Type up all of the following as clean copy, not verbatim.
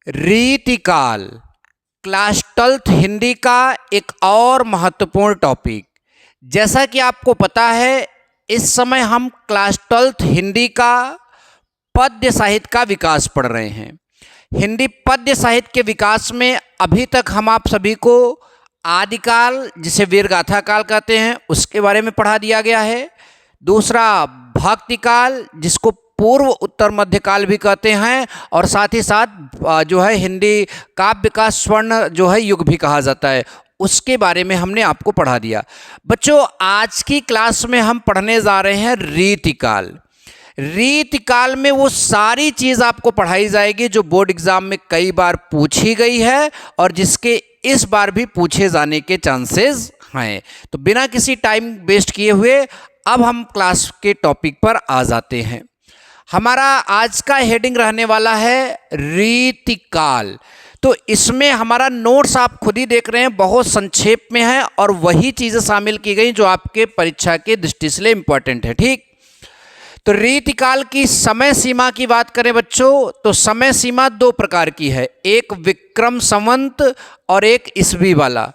रीतिकाल class 12th Hindi का एक और महत्वपूर्ण टॉपिक। जैसा कि आपको पता है, इस समय हम क्लास 12th हिंदी का पद्य साहित्य का विकास पढ़ रहे हैं। हिंदी पद्य साहित्य के विकास में अभी तक हम आप सभी को आदिकाल, जिसे वीरगाथा काल कहते हैं, उसके बारे में पढ़ा दिया गया है। दूसरा भक्तिकाल, जिसको पूर्व उत्तर मध्यकाल भी कहते हैं, और साथ ही साथ जो है हिंदी काव्य का स्वर्ण जो है युग भी कहा जाता है, उसके बारे में हमने आपको पढ़ा दिया। बच्चों, आज की क्लास में हम पढ़ने जा रहे हैं रीतिकाल। रीतिकाल में वो सारी चीज़ आपको पढ़ाई जाएगी जो बोर्ड एग्जाम में कई बार पूछी गई है और जिसके इस बार भी पूछे जाने के चांसेस हैं। तो बिना किसी टाइम वेस्ट किए हुए अब हम क्लास के टॉपिक पर आ जाते हैं। हमारा आज का हेडिंग रहने वाला है रीतिकाल। तो इसमें हमारा नोट्स आप खुद ही देख रहे हैं, बहुत संक्षेप में है और वही चीज़ें शामिल की गई जो आपके परीक्षा के दृष्टि से इम्पोर्टेंट है। ठीक, तो रीतिकाल की समय सीमा की बात करें बच्चों, तो समय सीमा दो प्रकार की है, एक विक्रम संवत और एक ईस्वी वाला।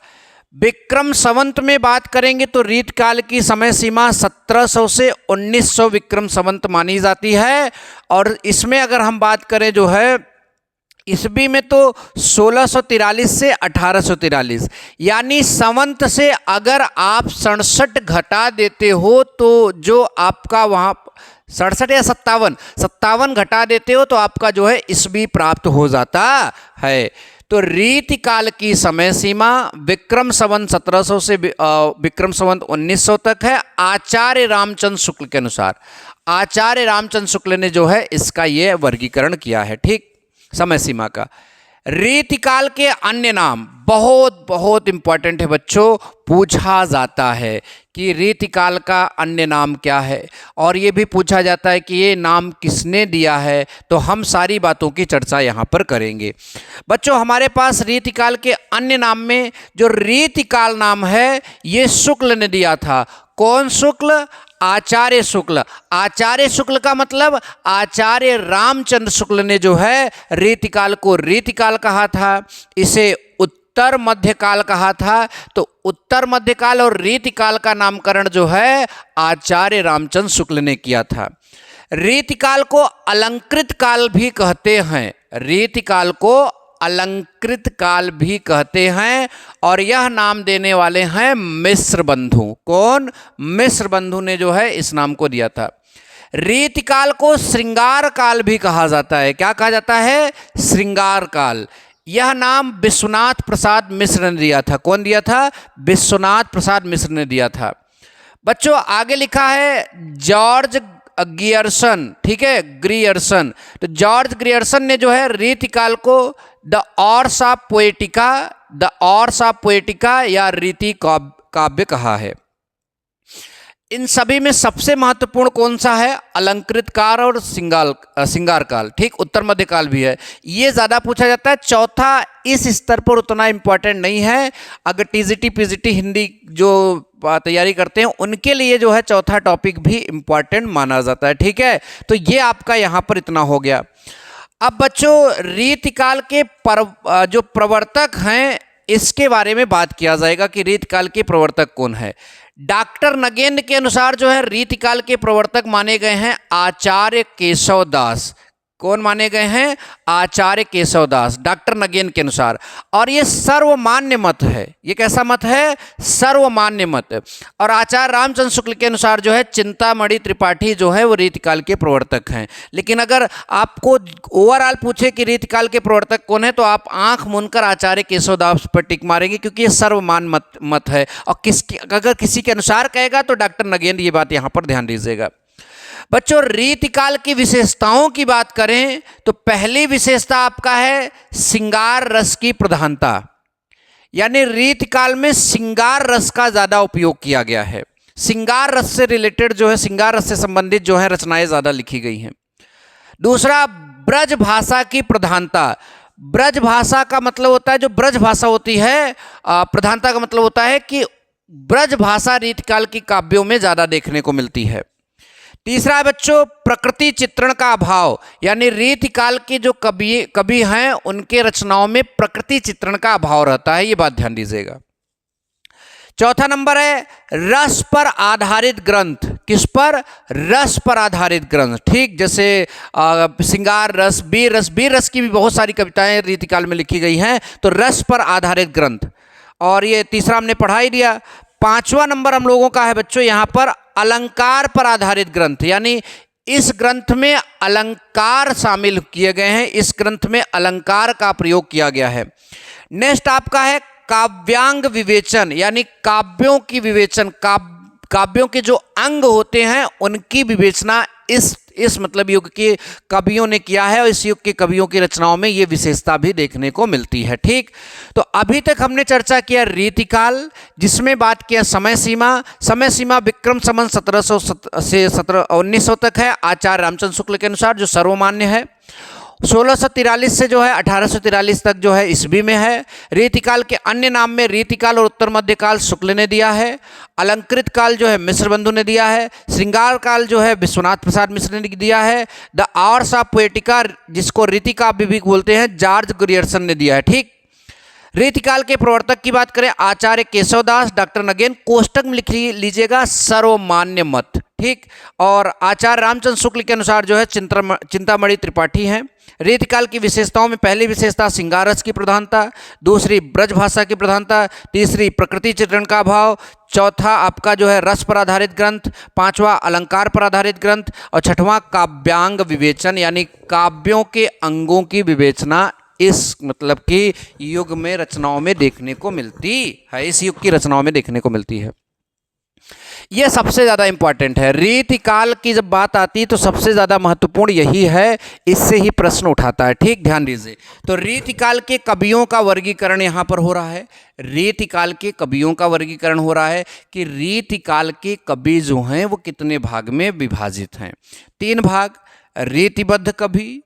विक्रम संवत में बात करेंगे तो रीतिकाल की समय सीमा 1700 से 1900 विक्रम संवत मानी जाती है। और इसमें अगर हम बात करें जो है ईस्वी में, तो 1643 से 1843, यानी संवत से अगर आप 67 घटा देते हो तो जो आपका वहाँ 67 या 57 घटा देते हो तो आपका जो है ईस्वी प्राप्त हो जाता है। तो रीतिकाल की समय सीमा विक्रम संवत 1700 से विक्रम संवत 1900 तक है, आचार्य रामचंद्र शुक्ल के अनुसार। आचार्य रामचंद्र शुक्ल ने जो है इसका ये वर्गीकरण किया है, ठीक, समय सीमा का। रीतिकाल के अन्य नाम बहुत बहुत इंपॉर्टेंट है बच्चों, पूछा जाता है कि रीतिकाल का अन्य नाम क्या है, और ये भी पूछा जाता है कि ये नाम किसने दिया है। तो हम सारी बातों की चर्चा यहाँ पर करेंगे। बच्चों, हमारे पास रीतिकाल के अन्य नाम में जो रीतिकाल नाम है ये शुक्ल ने दिया था। कौन शुक्ल? आचार्य शुक्ल। आचार्य शुक्ल का मतलब आचार्य रामचंद्र शुक्ल ने जो है रीतिकाल को रीतिकाल कहा था, इसे उत्तर मध्यकाल कहा था। तो उत्तर मध्यकाल और रीतिकाल का नामकरण जो है आचार्य रामचंद्र शुक्ल ने किया था। रीतिकाल को अलंकृत काल भी कहते हैं, रीतिकाल को अलंकृत काल भी कहते हैं, और यह नाम देने वाले हैं मिश्र बंधु। कौन? मिश्र बंधु ने जो है इस नाम को दिया था। रीतिकाल को श्रृंगार काल भी कहा जाता है। क्या कहा जाता है? श्रृंगार काल। यह नाम विश्वनाथ प्रसाद मिश्र ने दिया था। कौन दिया था? विश्वनाथ प्रसाद मिश्र ने दिया था। बच्चों, आगे लिखा है जॉर्ज ग्रियर्सन, ठीक है, ग्रियर्सन। तो जॉर्ज ग्रियर्सन ने जो है रीतिकाल को the Ars of Poetica, the Ars of Poetica या रीति काव्य कहा है। इन सभी में सबसे महत्वपूर्ण कौन सा है? अलंकृत काल और श्रृंगार काल, ठीक, उत्तर मध्य काल भी है। ये ज़्यादा पूछा जाता है। चौथा इस स्तर पर उतना इम्पोर्टेंट नहीं है। अगर टीजीटी पीजीटी हिंदी जो तैयारी करते हैं उनके लिए जो है चौथा टॉपिक भी इम्पोर्टेंट माना जाता है, ठीक है। तो ये आपका यहाँ पर इतना हो गया। अब बच्चों, रीतिकाल के जो प्रवर्तक हैं इसके बारे में बात किया जाएगा कि रीतिकाल के प्रवर्तक कौन है। डॉक्टर नगेंद्र के अनुसार जो है रीतिकाल के प्रवर्तक माने गए हैं आचार्य केशव दास। कौन माने गए हैं? आचार्य केशव दास, डॉक्टर नगेंद्र के अनुसार। और ये सर्वमान्य मत है। ये कैसा मत है? सर्वमान्य मत। और आचार्य रामचंद्र शुक्ल के अनुसार जो है चिंतामणि त्रिपाठी जो है वो रीतिकाल के प्रवर्तक हैं। लेकिन अगर आपको ओवरऑल पूछे कि रीतिकाल के प्रवर्तक कौन है, तो आप आंख मूंदकर आचार्य केशव दास पर टिक मारेंगे, क्योंकि ये सर्वमान्य मत है। और अगर किसी के अनुसार कहेगा तो डॉक्टर नगेंद्र, ये बात यहाँ पर ध्यान दीजिएगा। बच्चों, रीतिकाल की विशेषताओं की बात करें तो पहली विशेषता आपका है श्रृंगार रस की प्रधानता, यानी रीतिकाल में श्रृंगार रस का ज़्यादा उपयोग किया गया है। श्रृंगार रस से रिलेटेड जो है, श्रृंगार रस से संबंधित जो है रचनाएं ज़्यादा लिखी गई हैं। दूसरा, ब्रज भाषा की प्रधानता। ब्रज भाषा का मतलब होता है, जो ब्रज भाषा होती है, प्रधानता का मतलब होता है कि ब्रज भाषा रीतिकाल की काव्यों में ज़्यादा देखने को मिलती है। तीसरा है बच्चों प्रकृति चित्रण का अभाव, यानी रीतिकाल के जो कवि हैं उनके रचनाओं में प्रकृति चित्रण का अभाव रहता है, ये बात ध्यान दीजिएगा। चौथा नंबर है रस पर आधारित ग्रंथ। किस पर? रस पर आधारित ग्रंथ। ठीक, जैसे श्रृंगार रस, वीर रस, वीर रस की भी बहुत सारी कविताएं रीतिकाल में लिखी गई हैं, तो रस पर आधारित ग्रंथ। और ये तीसरा हमने पढ़ा ही दिया। पांचवा नंबर हम लोगों का है बच्चों यहाँ पर अलंकार पर आधारित ग्रंथ, यानी इस ग्रंथ में अलंकार शामिल किए गए हैं, इस ग्रंथ में अलंकार का प्रयोग किया गया है। नेक्स्ट आपका है काव्यांग विवेचन, यानी काव्यों की विवेचन, काव्यों के जो अंग होते हैं उनकी विवेचना इस मतलब युग के कवियों ने किया है, और इस युग के कवियों की रचनाओं में ये विशेषता भी देखने को मिलती है। ठीक, तो अभी तक हमने चर्चा किया रीतिकाल, जिसमें बात किया समय सीमा विक्रम संवत 1700 से 1900 तक है आचार्य रामचंद्र शुक्ल के अनुसार, जो सर्वमान्य है। 1643 से जो है 1843 तक जो है ईस्वी में है। रीतिकाल के अन्य नाम में रीतिकाल और उत्तर मध्यकाल शुक्ल ने दिया है। अलंकृत काल जो है मिश्र बंधु ने दिया है। श्रृंगार काल जो है विश्वनाथ प्रसाद मिश्र ने दिया है। द आवर्स ऑफ पोएटिका, जिसको रीतिकाव्य भी बोलते हैं, जॉर्ज ग्रियर्सन ने दिया है। ठीक, रीतिकाल के प्रवर्तक की बात करें आचार्य केशवदास, डॉक्टर नगेन, कोष्टक में लिख लीजिएगा सर्वमान्य मत। ठीक, और आचार्य रामचंद्र शुक्ल के अनुसार जो है चिंतामणि त्रिपाठी हैं। रीतिकाल की विशेषताओं में पहली विशेषता श्रृंगार रस की प्रधानता, दूसरी ब्रज भाषा की प्रधानता, तीसरी प्रकृति चित्रण का अभाव, चौथा आपका जो है रस पर आधारित ग्रंथ, पांचवा अलंकार पर आधारित ग्रंथ, और छठवां काव्यांग विवेचन, यानी काव्यों के अंगों की विवेचना इस मतलब कि युग में रचनाओं में देखने को मिलती है, इस युग की रचनाओं में देखने को मिलती है। यह सबसे ज़्यादा इंपॉर्टेंट है। रीतिकाल की जब बात आती है तो सबसे ज़्यादा महत्वपूर्ण यही है, इससे ही प्रश्न उठाता है। ठीक, ध्यान दीजिए। तो रीतिकाल के कवियों का वर्गीकरण यहाँ पर हो रहा है। रीतिकाल के कवियों का वर्गीकरण हो रहा है कि रीतिकाल के कवि जो हैं वो कितने भाग में विभाजित हैं। 3 भाग, रीतिबद्ध कवि,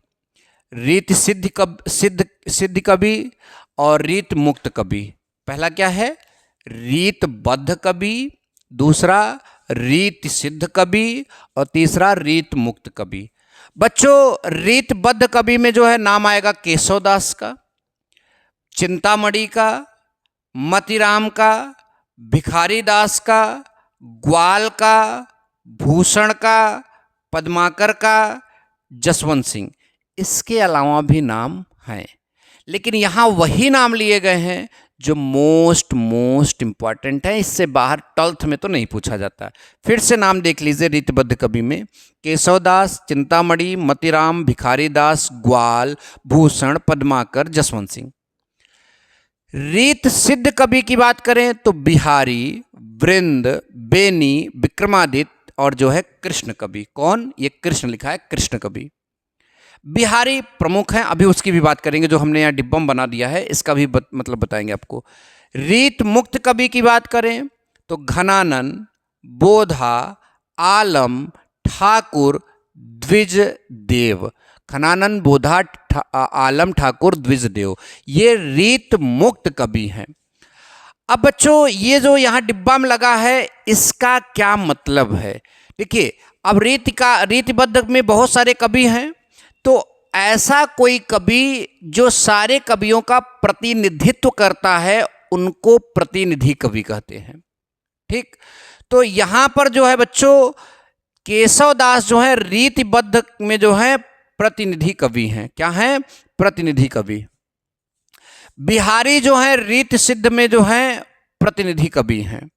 रीति सिद्ध कवि और रीत मुक्त कवि। पहला क्या है? रीतबद्ध कवि, दूसरा रीति सिद्ध कवि और तीसरा रीत मुक्त कवि। बच्चों रीतबद्ध कवि में जो है नाम आएगा केशवदास का, चिंतामणि का, मतीराम का, भिखारी दास का, ग्वाल का, भूषण का, पद्माकर का, जसवंत सिंह। इसके अलावा भी नाम हैं, लेकिन यहाँ वही नाम लिए गए हैं जो मोस्ट इंपॉर्टेंट है। इससे बाहर 12th में तो नहीं पूछा जाता। फिर से नाम देख लीजिए रीतिबद्ध कवि में केशवदास, चिंतामणि, मतीराम, भिखारी दास, ग्वाल, भूषण, पद्माकर, जसवंत सिंह। रीत सिद्ध कवि की बात करें तो बिहारी, वृंद, बेनी, विक्रमादित्य और जो है कृष्ण कवि। कौन? ये कृष्ण लिखा है, कृष्ण कवि। बिहारी प्रमुख हैं, अभी उसकी भी बात करेंगे, जो हमने यहाँ डिब्बा बना दिया है इसका भी मतलब बताएंगे आपको। रीत मुक्त कवि की बात करें तो घनानंद, बोधा, आलम, ठाकुर, द्विज देव। घनानंद, बोधा, आलम, ठाकुर, द्विज देव, ये रीत मुक्त कवि हैं। अब बच्चों ये जो यहाँ डिब्बा में लगा है इसका क्या मतलब है? देखिए, अब रीतिबद्ध में बहुत सारे कवि हैं, तो ऐसा कोई कवि जो सारे कवियों का प्रतिनिधित्व करता है उनको प्रतिनिधि कवि कहते हैं। ठीक, तो यहाँ पर जो है बच्चों केशवदास जो है रीतिबद्ध में जो है प्रतिनिधि कवि हैं। क्या हैं? प्रतिनिधि कवि। बिहारी जो है रीत सिद्ध में जो है प्रतिनिधि कवि हैं।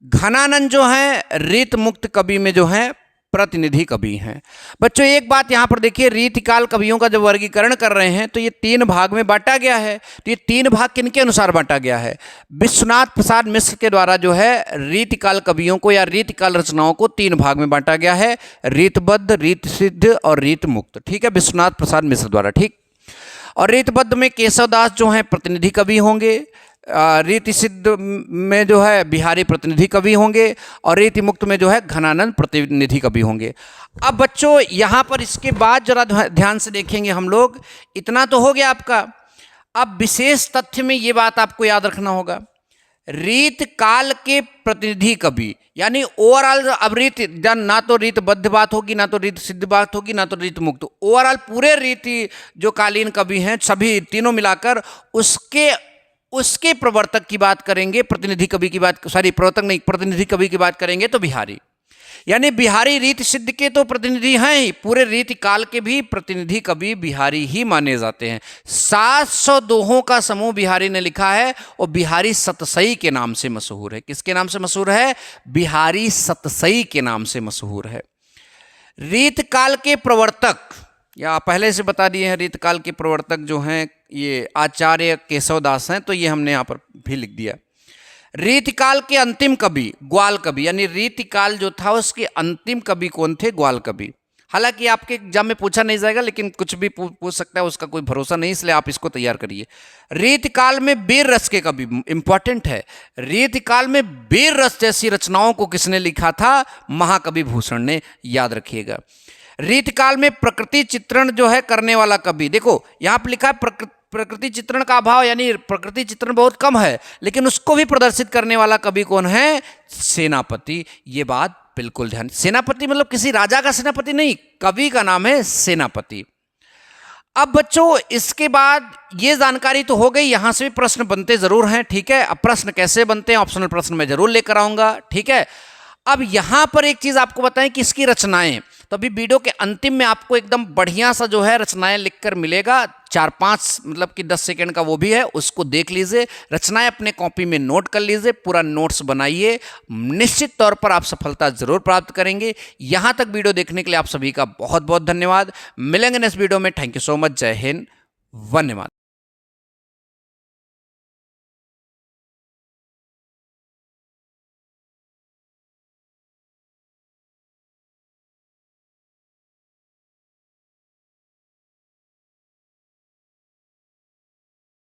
घनानंद जो है रीत मुक्त कवि में जो है प्रतिनिधि कवि हैं। बच्चों एक बात यहाँ पर देखिए, रीतिकाल कवियों का जब वर्गीकरण कर रहे हैं तो ये 3 भाग में बांटा गया है। तो ये 3 भाग किनके अनुसार बांटा गया है? विश्वनाथ प्रसाद मिश्र के द्वारा जो है रीतिकाल कवियों को या रीतिकाल रचनाओं को 3 भाग में बांटा गया है, रीतबद्ध, रीत सिद्ध और रीत मुक्त। ठीक है, विश्वनाथ प्रसाद मिश्र द्वारा। ठीक, और रीतबद्ध में केशवदास जो हैं प्रतिनिधि कवि होंगे, रीति सिद्ध में जो है बिहारी प्रतिनिधि कवि होंगे और रीति मुक्त में जो है घनानंद प्रतिनिधि कवि होंगे। अब बच्चों यहाँ पर इसके बाद जरा ध्यान से देखेंगे हम लोग। इतना तो हो गया आपका। अब विशेष तथ्य में ये बात आपको याद रखना होगा, रीत काल के प्रतिनिधि कवि यानी ओवरऑल अब रीति ना तो रीतबद्ध बात होगी, ना तो रीत सिद्ध बात होगी, ना तो रीत मुक्त। ओवरऑल पूरे रीति जो कालीन कवि हैं सभी तीनों मिलाकर उसके प्रवर्तक की बात करेंगे, प्रतिनिधि कवि की बात, सॉरी प्रवर्तक नहीं, प्रतिनिधि कवि की बात करेंगे तो बिहारी। यानी बिहारी रीति सिद्ध के तो प्रतिनिधि हैं ही, पूरे रीति काल के भी प्रतिनिधि कवि बिहारी ही माने जाते हैं। 700 दोहों का समूह बिहारी ने लिखा है और बिहारी सतसई के नाम से मशहूर है। किसके नाम से मशहूर है? बिहारी सतसई के नाम से मशहूर है। रीत काल के प्रवर्तक, या पहले से बता दिए हैं, रीत काल के प्रवर्तक जो हैं ये आचार्य केशवदास हैं, तो ये हमने यहाँ पर भी लिख दिया। रीतिकाल के अंतिम कवि ग्वाल कवि, यानी रीतिकाल जो था उसके अंतिम कवि कौन थे? ग्वाल कवि। हालांकि आपके एग्जाम में पूछा नहीं जाएगा, लेकिन कुछ भी पूछ सकता है, उसका कोई भरोसा नहीं, इसलिए आप इसको तैयार करिए। रीतिकाल में वीर रस के कवि, इंपॉर्टेंट है, रीतिकाल में वीर रस जैसी रचनाओं को किसने लिखा था? महाकवि भूषण ने, याद रखिएगा। रीतिकाल में प्रकृति चित्रण जो है करने वाला कवि, देखो यहाँ पर लिखा है प्रकृति चित्रण का अभाव, यानी प्रकृति चित्रण बहुत कम है, लेकिन उसको भी प्रदर्शित करने वाला कवि कौन है? सेनापति। ये बात बिल्कुल ध्यान, सेनापति मतलब किसी राजा का सेनापति नहीं, कवि का नाम है सेनापति। अब बच्चों इसके बाद ये जानकारी तो हो गई, यहां से भी प्रश्न बनते जरूर हैं, ठीक है। अब प्रश्न कैसे बनते हैं, ऑप्शनल प्रश्न मैं जरूर लेकर आऊंगा, ठीक है। अब यहां पर एक चीज आपको बताएं कि इसकी रचनाएं, तो अभी वीडियो के अंतिम में आपको एकदम बढ़िया सा जो है रचनाएं लिखकर मिलेगा, 4-5 मतलब कि 10 सेकंड का वो भी है, उसको देख लीजिए, रचनाएं अपने कॉपी में नोट कर लीजिए, पूरा नोट्स बनाइए, निश्चित तौर पर आप सफलता जरूर प्राप्त करेंगे। यहां तक वीडियो देखने के लिए आप सभी का बहुत बहुत धन्यवाद। मिलेंगे नेक्स्ट वीडियो में। Thank you so much. जय हिंद, वंदे मातरम।